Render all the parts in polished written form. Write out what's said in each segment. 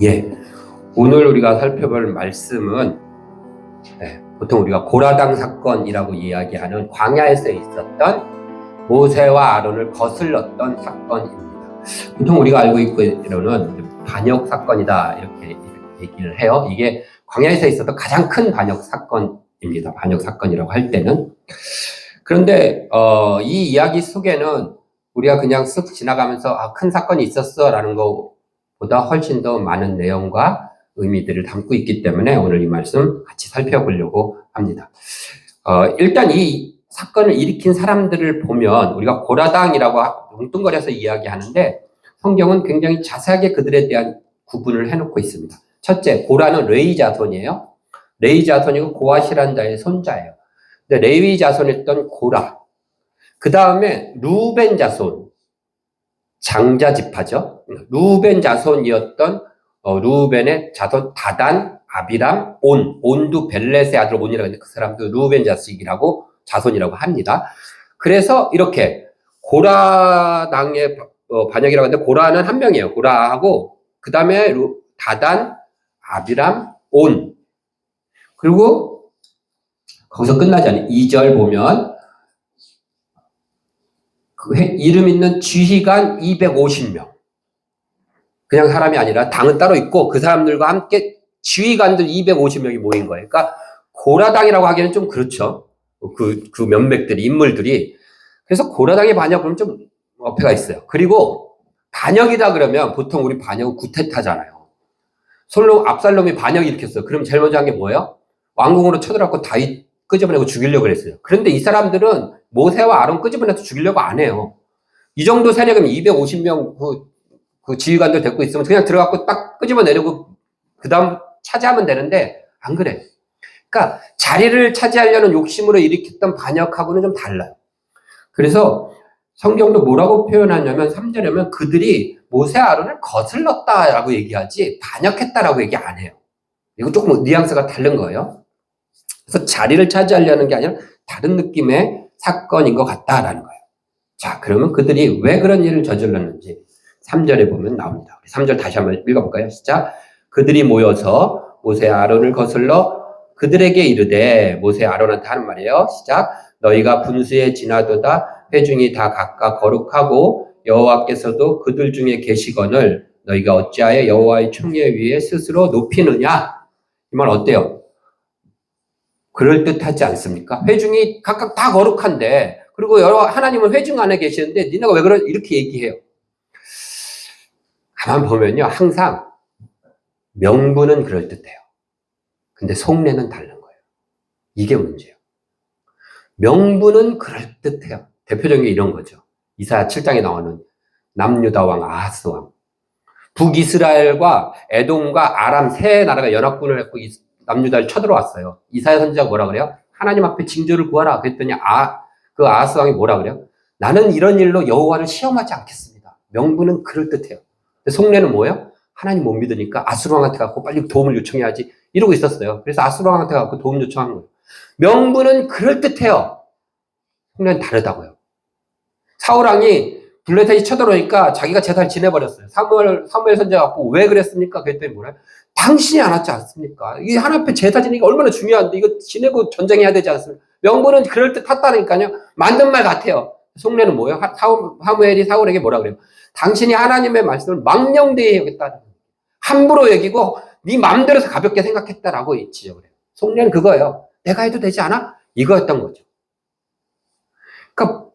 예, 오늘 우리가 살펴볼 말씀은 보통 우리가 고라당 사건이라고 이야기하는 광야에서 있었던 모세와 아론을 거슬렀던 사건입니다. 보통 우리가 알고 있기로는 반역 사건이다 이렇게 얘기를 해요. 이게 광야에서 있었던 가장 큰 반역 사건입니다. 반역 사건이라고 할 때는. 그런데 이 이야기 속에는 우리가 그냥 쓱 지나가면서 큰 사건이 있었어 라는 것보다 훨씬 더 많은 내용과 의미들을 담고 있기 때문에 오늘 이 말씀 같이 살펴보려고 합니다. 일단 이 사건을 일으킨 사람들을 보면 우리가 고라당이라고 뭉뚱거려서 이야기하는데 성경은 굉장히 자세하게 그들에 대한 구분을 해놓고 있습니다. 첫째, 고라는 레위 자손이에요. 레위 자손이고 고아시란 자의 손자예요. 근데 레위 자손이었던 고라. 그 다음에 루벤 자손, 장자 지파죠. 루벤 자손이었던 루벤의 자손 다단, 아비람, 온도 벨렛의 아들 온이라고 하는데 그 사람도 루벤 자손이라고 합니다. 그래서 이렇게 고라당의 반역이라고 하는데 고라는 한 명이에요. 고라하고 그 다음에 다단, 아비람, 온. 그리고 거기서 끝나지 않아요. 2절 보면 그 이름 있는 지휘관 250명. 그냥 사람이 아니라 당은 따로 있고 그 사람들과 함께 지휘관들 250명이 모인 거예요. 그러니까 고라당이라고 하기에는 좀 그렇죠. 그 몇몇들이, 인물들이. 그래서 고라당의 반역 그러면 좀 어폐가 있어요. 그리고 반역이다 그러면 보통 우리 반역은 구테타잖아요. 압살롬이 반역 일으켰어요. 그럼 제일 먼저 한 게 뭐예요? 왕궁으로 쳐들어갔고 다윗 끄집어내고 죽이려고 그랬어요. 그런데 이 사람들은 모세와 아론 끄집어내서 죽이려고 안 해요. 이 정도 세력이면 250명 그 지휘관들 데리고 있으면 그냥 들어가고 딱 끄집어내려고 그 다음 차지하면 되는데 안 그래. 그러니까 자리를 차지하려는 욕심으로 일으켰던 반역하고는 좀 달라요. 그래서 성경도 뭐라고 표현하냐면 3절에면 그들이 모세 아론을 거슬렀다라고 얘기하지 반역했다라고 얘기 안 해요. 이거 조금 뉘앙스가 다른 거예요. 그래서 자리를 차지하려는 게 아니라 다른 느낌의 사건인 것 같다라는 거예요. 자, 그러면 그들이 왜 그런 일을 저질렀는지 3절에 보면 나옵니다. 3절 다시 한번 읽어볼까요? 시작. 그들이 모여서 모세 아론을 거슬러 그들에게 이르되, 모세 아론한테 하는 말이에요. 시작. 너희가 분수에 지나도다 회중이 다 각각 거룩하고 여호와께서도 그들 중에 계시거늘 너희가 어찌하여 여호와의 총회 위에 스스로 높이느냐? 이 말 어때요? 그럴듯하지 않습니까? 회중이 각각 다 거룩한데, 그리고 하나님은 회중 안에 계시는데 니네가 왜 이렇게 얘기해요? 가만 보면요, 항상 명분은 그럴듯해요. 근데 속내는 다른 거예요. 이게 문제예요. 명분은 그럴듯해요. 대표적인 게 이런 거죠. 이사야 7장에 나오는 남유다 왕 아하스 왕. 북이스라엘과 에돔과 아람 세 나라가 연합군을 했고 남유다를 쳐들어왔어요. 이사야 선지자가 뭐라 그래요? 하나님 앞에 징조를 구하라. 그랬더니 그 아하스 왕이 뭐라 그래요? 나는 이런 일로 여호와를 시험하지 않겠습니다. 명분은 그럴듯해요. 속내는 뭐예요? 하나님 못 믿으니까 아수르 왕한테 가고 빨리 도움을 요청해야지 이러고 있었어요. 그래서 아수르 왕한테 가고 도움 요청한 거예요. 명분은 그럴듯해요. 속내는 다르다고요. 사울 왕이 블레셋이 쳐들어오니까 자기가 제사를 지내버렸어요. 사무엘 선지자가 갖고 왜 그랬습니까? 그랬더니 뭐래? 당신이 안 왔지 않습니까? 이게 하나님 앞에 제사 지내기가 얼마나 중요한데 이거 지내고 전쟁해야 되지 않습니까? 명분은 그럴듯하다니까요. 맞는 말 같아요. 속내는 뭐예요? 사무엘이 사울에게 뭐라 그래요? 당신이 하나님의 말씀을 망령되이 여겼다. 함부로 여기고 네 마음대로서 가볍게 생각했다라고 지적을 해요. 속내는 그거예요. 내가 해도 되지 않아? 이거였던 거죠. 그러니까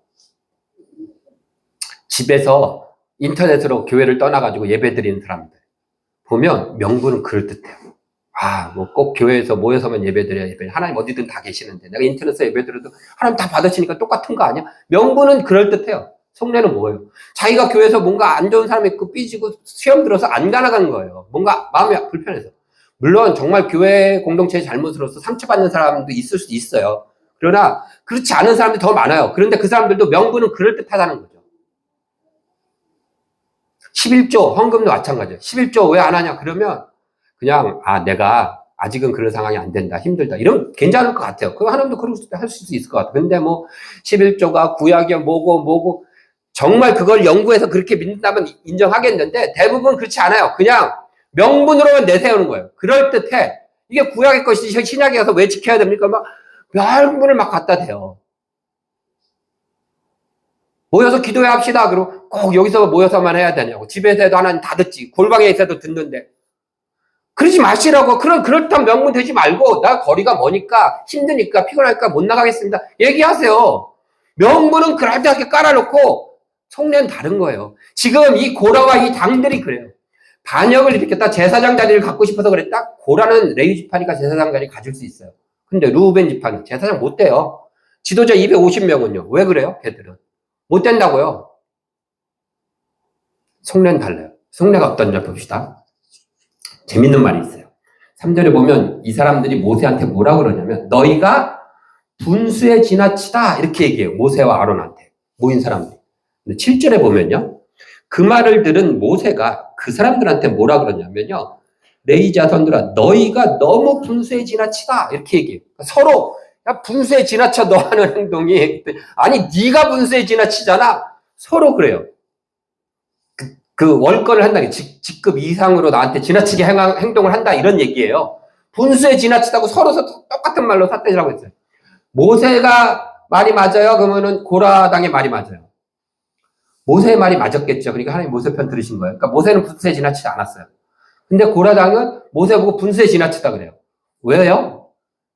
집에서 인터넷으로 교회를 떠나가지고 예배 드리는 사람들 보면 명분은 그럴듯해요. 뭐 꼭 교회에서 모여서만 예배 드려야 예배. 하나님 어디든 다 계시는데 내가 인터넷에서 예배 드려도 하나님 다 받으시니까 똑같은 거 아니야? 명분은 그럴듯해요. 속내는 뭐예요? 자기가 교회에서 뭔가 안 좋은 사람이 있고 삐지고 시험 들어서 안 가나가는 거예요. 뭔가 마음이 불편해서. 물론 정말 교회 공동체의 잘못으로서 상처받는 사람도 있을 수 있어요. 그러나 그렇지 않은 사람들이 더 많아요. 그런데 그 사람들도 명분은 그럴듯하다는 거죠. 11조 헌금도 마찬가지예요. 11조 왜 안 하냐? 그러면 그냥 내가 아직은 그런 상황이 안 된다, 힘들다. 이러면 괜찮을 것 같아요. 그 하나님도 그럴 수 할 수 있을 것 같아요. 근데 뭐 11조가 구약이야 뭐고 정말 그걸 연구해서 그렇게 믿는다면 인정하겠는데 대부분 그렇지 않아요. 그냥 명분으로만 내세우는 거예요. 그럴듯해. 이게 구약의 것이지 신약에 가서 왜 지켜야 됩니까? 막 명분을 막 갖다 대요. 모여서 기도해 합시다. 그리고 꼭 여기서 모여서만 해야 되냐고. 집에서 해도 하나님 다 듣지. 골방에 있어도 듣는데. 그러지 마시라고. 그렇다면 명분 되지 말고, 나 거리가 머니까, 힘드니까, 피곤하니까 못 나가겠습니다. 얘기하세요. 명분은 그럴듯하게 깔아놓고, 속내는 다른 거예요. 지금 이 고라와 이 당들이 그래요. 반역을 일으켰다. 제사장 자리를 갖고 싶어서 그랬다. 고라는 레위 지파니까 제사장 자리 가질 수 있어요. 근데 루벤 지파는 제사장 못 돼요. 지도자 250명은요. 왜 그래요? 걔들은. 못 된다고요. 속내는 달라요. 속내가 어떤지 봅시다. 재밌는 말이 있어요. 3절에 보면 이 사람들이 모세한테 뭐라 그러냐면 너희가 분수에 지나치다 이렇게 얘기해요. 모세와 아론한테 모인 사람들이. 근데 7절에 보면요. 그 말을 들은 모세가 그 사람들한테 뭐라 그러냐면요. 레위 자손들아 너희가 너무 분수에 지나치다 이렇게 얘기해요. 서로 야 분수에 지나쳐 너 하는 행동이 아니 네가 분수에 지나치잖아. 서로 그래요. 그 월권을 한다는 게 직급 이상으로 나한테 지나치게 행동을 한다 이런 얘기예요. 분수에 지나치다고 서로 똑같은 말로 삿대질하고 있어요. 모세가 말이 맞아요? 그러면은 고라당의 말이 맞아요. 모세의 말이 맞았겠죠. 그러니까 하나님 모세 편 들으신 거예요. 그러니까 모세는 분수에 지나치지 않았어요. 근데 고라당은 모세 보고 분수에 지나치다 그래요. 왜요?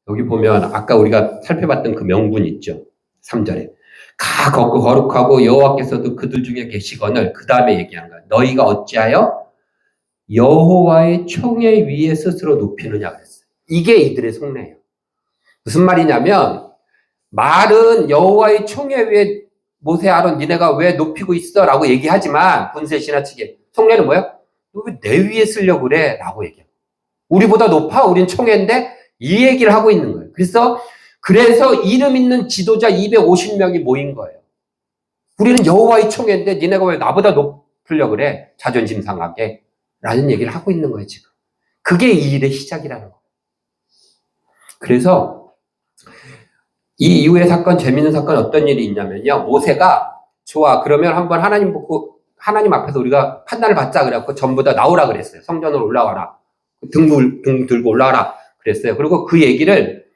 여기 보면 아까 우리가 살펴봤던 그 명분이 있죠. 3절에. 가 걷고 거룩하고 여호와께서도 그들 중에 계시거늘 그 다음에 얘기하는 거야. 너희가 어찌하여 여호와의 총회 위에 스스로 높이느냐 그랬어요. 이게 이들의 속내예요. 무슨 말이냐면 말은 여호와의 총회 위에 모세 아론 니네가 왜 높이고 있어? 라고 얘기하지만 분수에 지나치게 속내는 뭐야? 너 왜 내 위에 쓰려고 그래? 라고 얘기해요. 우리보다 높아? 우린 총회인데 이 얘기를 하고 있는 거예요. 그래서 이름 있는 지도자 250명이 모인 거예요. 우리는 여호와의 총회인데 니네가 왜 나보다 높으려고 그래? 자존심 상하게. 라는 얘기를 하고 있는 거예요, 지금. 그게 이 일의 시작이라는 거예요. 그래서 이 이후의 사건, 재밌는 사건 어떤 일이 있냐면요. 모세가 좋아. 그러면 한번 하나님 보고 하나님 앞에서 우리가 판단을 받자 그래갖고 전부 다 나오라 그랬어요. 성전으로 올라와라. 등 들고 올라와라 그랬어요. 그리고 그 얘기를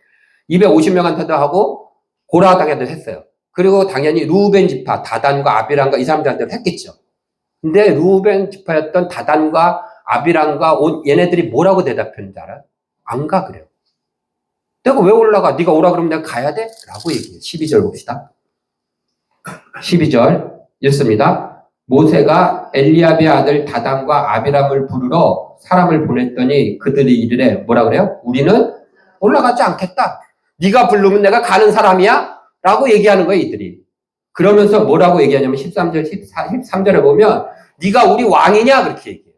250명한테도 하고 고라당에도 했어요. 그리고 당연히 루벤 지파, 다단과 아비람과 이 사람들한테도 했겠죠. 근데 루벤 지파였던 다단과 아비람과 얘네들이 뭐라고 대답했는지 알아요? 안 가 그래요. 내가 왜 올라가? 네가 오라 그러면 내가 가야 돼? 라고 얘기해요. 12절 봅시다. 12절 읽습니다. 모세가 엘리압의 아들 다단과 아비람을 부르러 사람을 보냈더니 그들이 이르래 뭐라 그래요? 우리는 올라가지 않겠다. 네가 부르면 내가 가는 사람이야? 라고 얘기하는 거예요, 이들이. 그러면서 뭐라고 얘기하냐면 13절, 13절에 보면 네가 우리 왕이냐? 그렇게 얘기해요.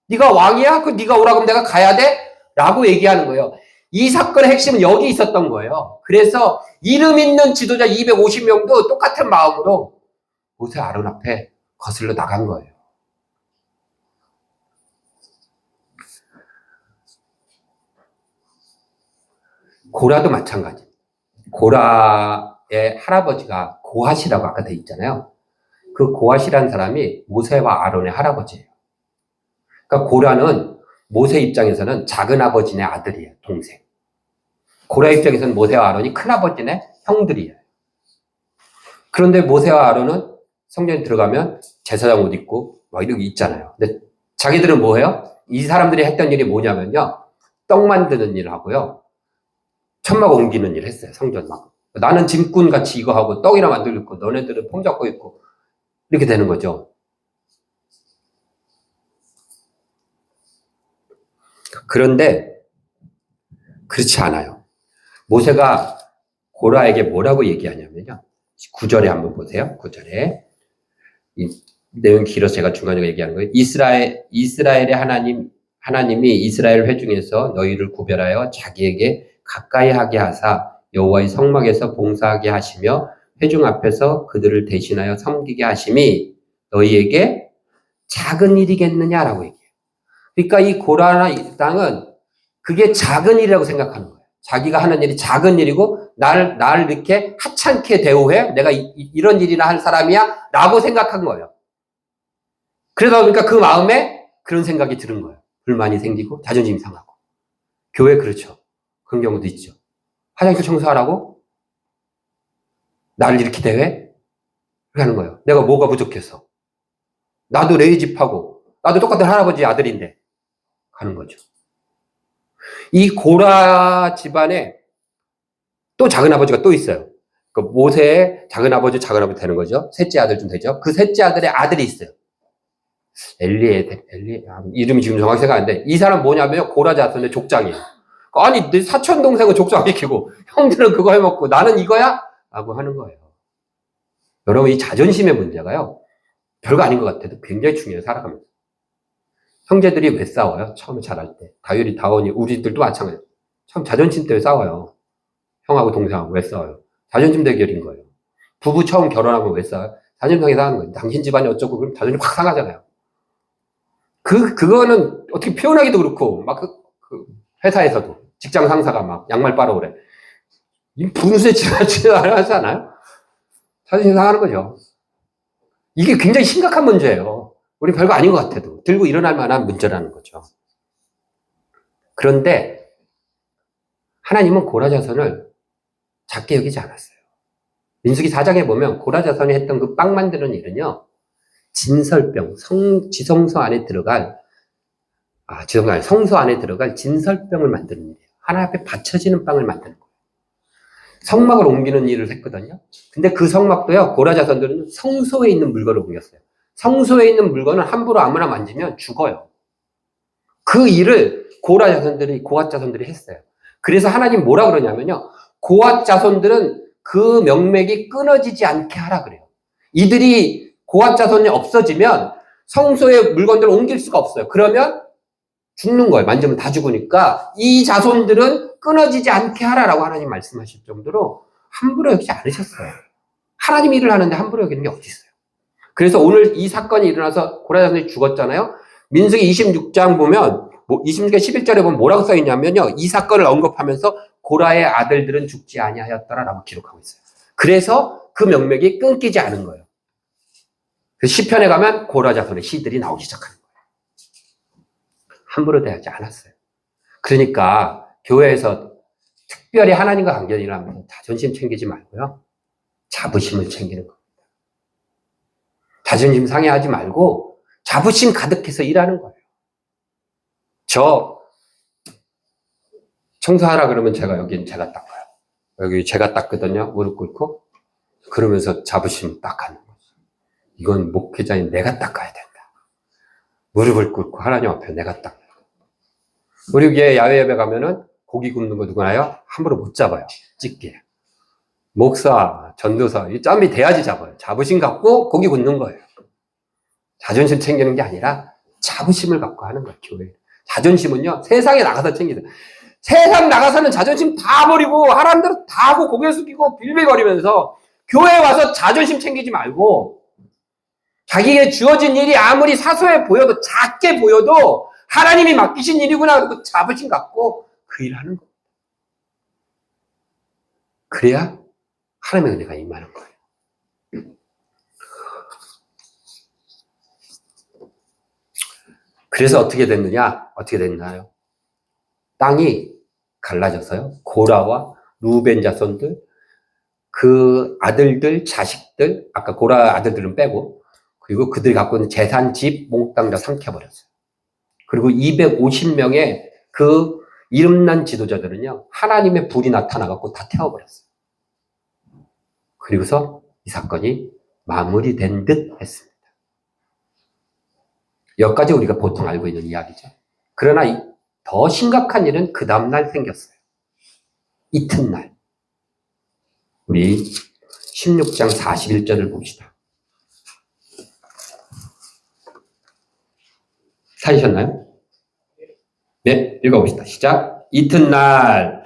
네가 왕이야? 그 네가 오라 그러면 내가 가야 돼? 라고 얘기하는 거예요. 이 사건의 핵심은 여기 있었던 거예요. 그래서 이름 있는 지도자 250명도 똑같은 마음으로 모세 아론 앞에 거슬러 나간 거예요. 고라도 마찬가지. 고라의 할아버지가 고핫이라고 아까 돼 있잖아요. 그 고핫이라는 사람이 모세와 아론의 할아버지예요. 그러니까 고라는 모세 입장에서는 작은 아버지네 아들이에요. 동생. 고라 입장에서는 모세와 아론이 큰 아버지네 형들이에요. 그런데 모세와 아론은 성전에 들어가면 제사장 옷 입고 막 이렇게 있잖아요. 근데 자기들은 뭐 해요? 이 사람들이 했던 일이 뭐냐면요. 떡 만드는 일을 하고요. 천막 옮기는 일을 했어요. 성전 막. 나는 짐꾼 같이 이거 하고 떡이나 만들고 있고 너네들은 폼 잡고 있고 이렇게 되는 거죠. 그런데 그렇지 않아요. 모세가 고라에게 뭐라고 얘기하냐면요. 9절에 한번 보세요. 9절에. 이 내용 길어서 제가 중간에 얘기하는 거예요. 이스라엘의 하나님이 이스라엘 회중에서 너희를 구별하여 자기에게 가까이 하게 하사 여호와의 성막에서 봉사하게 하시며 회중 앞에서 그들을 대신하여 섬기게 하심이 너희에게 작은 일이겠느냐라고 얘기해요. 그러니까 이 고라나 이 땅은 그게 작은 일이라고 생각하는 거예요. 자기가 하는 일이 작은 일이고 나를 이렇게 하찮게 대우해? 내가 이런 일이나 할 사람이야? 라고 생각한 거예요. 그러다 보니까 그 마음에 그런 생각이 드는 거예요. 불만이 생기고 자존심이 상하고. 교회 그렇죠. 그런 경우도 있죠. 화장실 청소하라고? 나를 이렇게 대해? 그렇게 하는 거예요. 내가 뭐가 부족해서. 나도 레이 집하고 나도 똑같은 할아버지 아들인데 하는 거죠. 이 고라 집안에 또 작은 아버지가 또 있어요. 그 모세의 작은 아버지 되는 거죠. 셋째 아들쯤 되죠. 그 셋째 아들의 아들이 있어요. 엘리 이름이 지금 정확히 생각 안 돼. 이 사람 뭐냐면 고라 자손의 족장이에요. 아니 내 사촌 동생은 족장시키고 형들은 그거 해먹고 나는 이거야? 라고 하는 거예요. 여러분 이 자존심의 문제가요. 별거 아닌 것 같아도 굉장히 중요해요. 살아가면서. 형제들이 왜 싸워요? 처음에 잘할 때. 다율이, 다원이, 우리들도 마찬가지예요. 처음 자존심 때문에 싸워요. 형하고 동생하고 왜 싸워요? 자존심 대결인 거예요. 부부 처음 결혼하면 왜 싸워요? 자존심 상해서 하는 거예요. 당신 집안이 어쩌고 그럼 자존심 확 상하잖아요. 그거는 어떻게 표현하기도 그렇고, 막 회사에서도 직장 상사가 막 양말 빨아 오래. 이 분수에 지나치지 하지 않아요? 자존심 상하는 거죠. 이게 굉장히 심각한 문제예요. 우리 별거 아닌 것 같아도 들고 일어날 만한 문제라는 거죠. 그런데 하나님은 고라 자손을 작게 여기지 않았어요. 민수기 4장에 보면 고라 자손이 했던 그 빵 만드는 일은요. 진설병, 성소 안에 들어갈 진설병을 만드는 일이에요. 하나님 앞에 받쳐지는 빵을 만드는 거예요. 성막을 옮기는 일을 했거든요. 근데 그 성막도요, 고라 자손들은 성소에 있는 물건을 옮겼어요. 성소에 있는 물건을 함부로 아무나 만지면 죽어요. 그 일을 고라 자손들이, 고앗 자손들이 했어요. 그래서 하나님 뭐라 그러냐면요. 고앗 자손들은 그 명맥이 끊어지지 않게 하라 그래요. 이들이 고앗 자손이 없어지면 성소의 물건들을 옮길 수가 없어요. 그러면 죽는 거예요. 만지면 다 죽으니까 이 자손들은 끊어지지 않게 하라라고 하나님 말씀하실 정도로 함부로 여기지 않으셨어요. 하나님 일을 하는데 함부로 여기는 게 어디 있어요. 그래서 오늘 이 사건이 일어나서 고라 자손이 죽었잖아요. 민수기 26장 보면 26장 11절에 보면 뭐라고 써 있냐면요. 이 사건을 언급하면서 고라의 아들들은 죽지 아니하였더라라고 기록하고 있어요. 그래서 그 명맥이 끊기지 않은 거예요. 그 시편에 가면 고라 자손의 시들이 나오기 시작하는 거예요. 함부로 대하지 않았어요. 그러니까 교회에서 특별히 하나님과 관계를 일하면서 자존심 챙기지 말고요. 자부심을 챙기는 겁니다. 자존심 상해하지 말고 자부심 가득해서 일하는 거예요. 저 청소하라 그러면 제가 닦아요. 여기 제가 닦거든요. 무릎 꿇고. 그러면서 자부심 딱 하는 거죠. 이건 목회자인 내가 닦아야 된다. 무릎을 꿇고 하나님 앞에 내가 닦아야 된다. 우리 교회 야외 예배 가면은 고기 굽는 거 누구나요? 함부로 못 잡아요. 찍게. 목사, 전도사, 이 짬이 돼야지 잡아요. 자부심 갖고 고기 굽는 거예요. 자존심 챙기는 게 아니라 자부심을 갖고 하는 거예요, 교회. 자존심은요, 세상에 나가서 챙기세요. 세상 나가서는 자존심 다 버리고, 하라는 대로 다 하고, 고개 숙이고, 빌빌거리면서, 교회에 와서 자존심 챙기지 말고, 자기에게 주어진 일이 아무리 사소해 보여도, 작게 보여도, 하나님이 맡기신 일이구나, 그리고 자부심 갖고, 그 일을 하는 거예요. 그래야 하나님의 은혜가 임하는 거예요. 그래서 어떻게 됐나요? 땅이 갈라져서요. 고라와 루벤 자손들, 그 아들들, 자식들, 아까 고라 아들들은 빼고, 그리고 그들이 갖고 있는 재산, 집, 몽땅 다 삼켜버렸어요. 그리고 250명의 그 이름난 지도자들은요, 하나님의 불이 나타나갖고 다 태워버렸어요. 그리고서 이 사건이 마무리된 듯 했습니다. 여기까지 우리가 보통 알고 있는 이야기죠. 그러나 더 심각한 일은 그 다음날 생겼어요. 이튿날. 우리 16장 41절을 봅시다. 찾으셨나요? 네, 읽어봅시다. 시작. 이튿날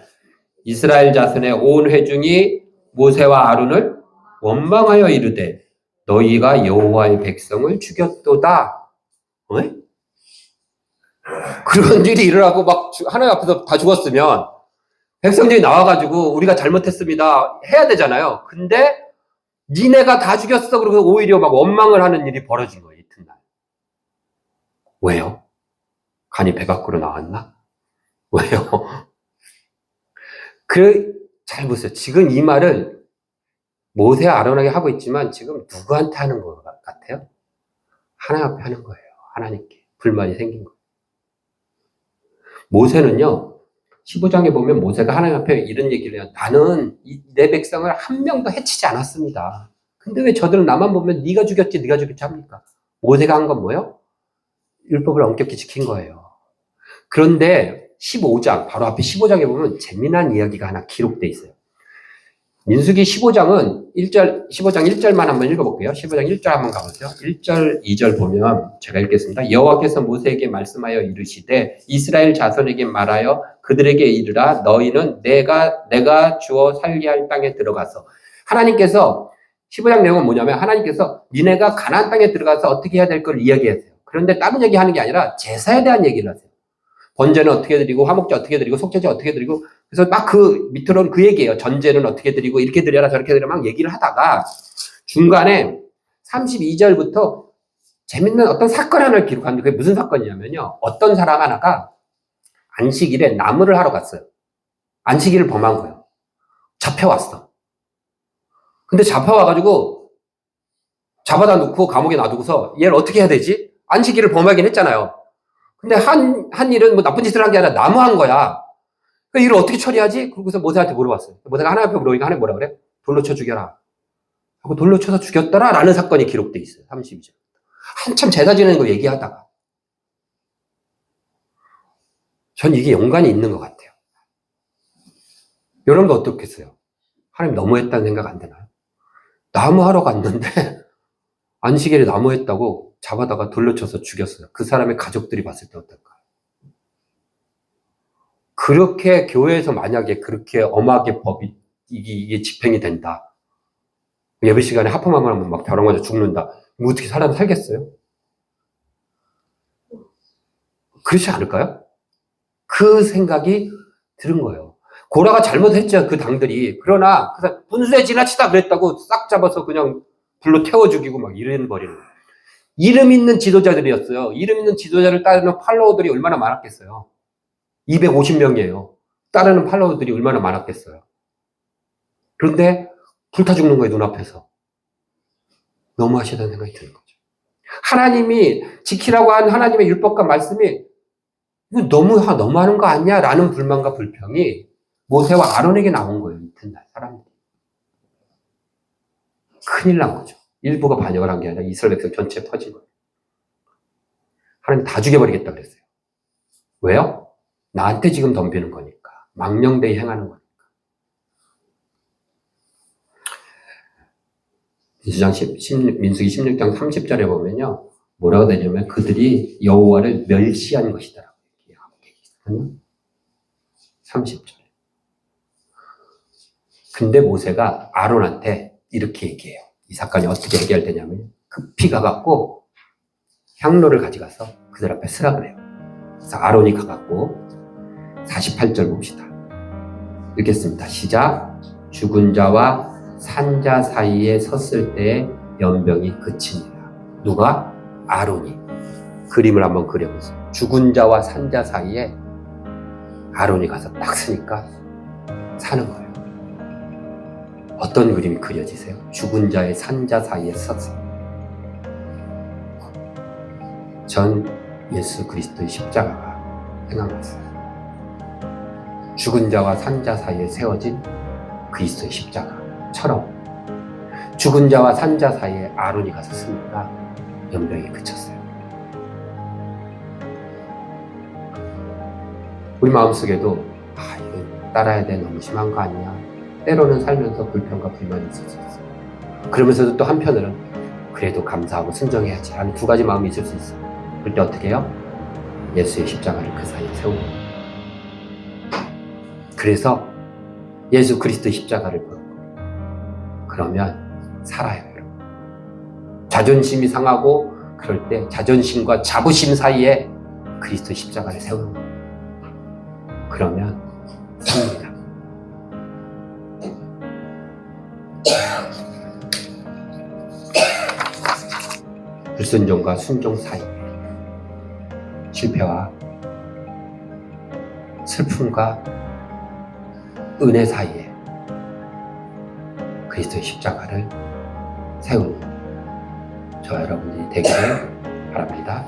이스라엘 자손의 온 회중이 모세와 아론을 원망하여 이르되 너희가 여호와의 백성을 죽였도다. 그런 일이 일어나고 막 하나님 앞에서 다 죽었으면 백성들이 나와가지고 우리가 잘못했습니다 해야 되잖아요. 근데 니네가 다 죽였어. 그러고 오히려 막 원망을 하는 일이 벌어진 거예요. 이튿날. 왜요? 간이 배 밖으로 나왔나? 왜요? 잘 보세요. 지금 이 말을 모세와 아론에게 하고 있지만 지금 누구한테 하는 것 같아요? 하나님 앞에 하는 거예요. 하나님께 불만이 생긴 거예요. 모세는요, 15장에 보면 모세가 하나님 앞에 이런 얘기를 해요. 나는 내 백성을 한 명도 해치지 않았습니다. 근데 왜 저들은 나만 보면 네가 죽였지 합니까? 모세가 한 건 뭐예요? 율법을 엄격히 지킨 거예요. 그런데 15장, 바로 앞에 15장에 보면 재미난 이야기가 하나 기록되어 있어요. 민수기 15장은 15장 1절만 한번 읽어볼게요. 15장 1절 한번 가보세요. 1절, 2절 보면 제가 읽겠습니다. 여호와께서 모세에게 말씀하여 이르시되 이스라엘 자손에게 말하여 그들에게 이르라 너희는 내가 주어 살게 할 땅에 들어가서 하나님께서 15장 내용은 뭐냐면 하나님께서 니네가 가나안 땅에 들어가서 어떻게 해야 될 걸 이야기하세요. 그런데 다른 얘기하는 게 아니라 제사에 대한 얘기를 하세요. 번제는 어떻게 드리고 화목제 어떻게 드리고 속죄제 어떻게 드리고 그래서 막 그 밑으로는 그 얘기예요. 전제는 어떻게 드리고 이렇게 드려라 저렇게 드려라 막 얘기를 하다가 중간에 32절부터 재밌는 어떤 사건 하나를 기록하는데 그게 무슨 사건이냐면요. 어떤 사람 하나가 안식일에 나무를 하러 갔어요. 안식일을 범한 거예요. 잡혀왔어. 근데 잡혀와가지고 잡아다 놓고 감옥에 놔두고서 얘를 어떻게 해야 되지? 안식일을 범하긴 했잖아요. 근데 한 일은 뭐 나쁜 짓을 한 게 아니라 나무한 거야. 그 일을 어떻게 처리하지? 그러고서 모세한테 물어봤어요. 모세가 하나님 앞에 물어보니까 하나님 뭐라 그래? 돌로 쳐 죽여라. 하고 돌로 쳐서 죽였더라 라는 사건이 기록돼 있어요. 32절. 한참 제사 지내는 거 얘기하다가. 전 이게 연관이 있는 것 같아요. 여러분도 어떻겠어요? 하나님 너무했다는 생각 안 드나요? 나무하러 갔는데 안식일에 나무했다고 잡아다가 돌로 쳐서 죽였어요. 그 사람의 가족들이 봤을 때 어떨까요? 그렇게 교회에서 만약에 그렇게 엄하게 법이 이게 집행이 된다. 예배 시간에 하품하면 하면 막 벼랑 맞아 죽는다. 뭐 어떻게 사람 살겠어요? 그렇지 않을까요? 그 생각이 들은 거예요. 고라가 잘못했죠, 그 당들이. 그러나 분수에 지나치다 그랬다고 싹 잡아서 그냥 불로 태워 죽이고 막 이런 버리는 거예요. 이름 있는 지도자들이었어요. 이름 있는 지도자를 따르는 팔로워들이 얼마나 많았겠어요. 250명이에요. 따르는 팔로워들이 얼마나 많았겠어요. 그런데 불타 죽는 거예요, 눈앞에서. 너무하시다는 생각이 드는 거죠. 하나님이 지키라고 한 하나님의 율법과 말씀이 이거 너무하는 거 아니야? 라는 불만과 불평이 모세와 아론에게 나온 거예요. 이튿날 사람들이. 큰일 난 거죠. 일부가 반역을 한 게 아니라 이스라엘 백성 전체에 퍼진 거예요. 하나님 다 죽여버리겠다 그랬어요. 왜요? 나한테 지금 덤비는 거니까. 망령되이 행하는 거니까. 민수기 16장 30절에 보면요. 뭐라고 되냐면 그들이 여호와를 멸시한 것이더라고요. 30절에. 근데 모세가 아론한테 이렇게 얘기해요. 이 사건이 어떻게 해결되냐면 급히 가갖고 향로를 가져가서 그들 앞에 쓰라 그래요. 그래서 아론이 가갖고 48절 봅시다. 읽겠습니다. 시작. 죽은 자와 산 자 사이에 섰을 때에 연병이 그치니라. 누가? 아론이. 그림을 한번 그려보세요. 죽은 자와 산 자 사이에 아론이 가서 딱 서니까 사는 거예요. 어떤 그림이 그려지세요? 죽은 자의 산 자 사이에 섰어요. 전 예수 그리스도의 십자가가 생각났어요. 죽은 자와 산 자 사이에 세워진 그리스도의 십자가처럼 죽은 자와 산 자 사이에 아론이 가서 쓰니까 연병이 그쳤어요. 우리 마음속에도 이거 따라야 돼 너무 심한 거 아니야? 때로는 살면서 불평과 불만이 있을 수 있어요. 그러면서도 또 한편으로는 그래도 감사하고 순종해야지 하는 두 가지 마음이 있을 수 있어요. 그럴 때 어떻게 해요? 예수의 십자가를 그 사이에 세우는 거예요. 그래서 예수 그리스도의 십자가를 보는 거예요. 그러면 살아요, 여러분. 자존심이 상하고 그럴 때 자존심과 자부심 사이에 그리스도의 십자가를 세우는 거예요. 그러면 삽니다. 불순종과 순종 사이에 실패와 슬픔과 은혜 사이에 그리스도의 십자가를 세우는 저와 여러분이 되기를 바랍니다.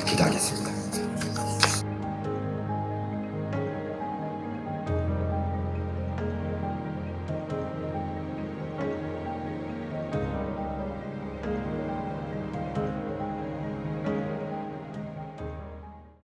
기도하겠습니다.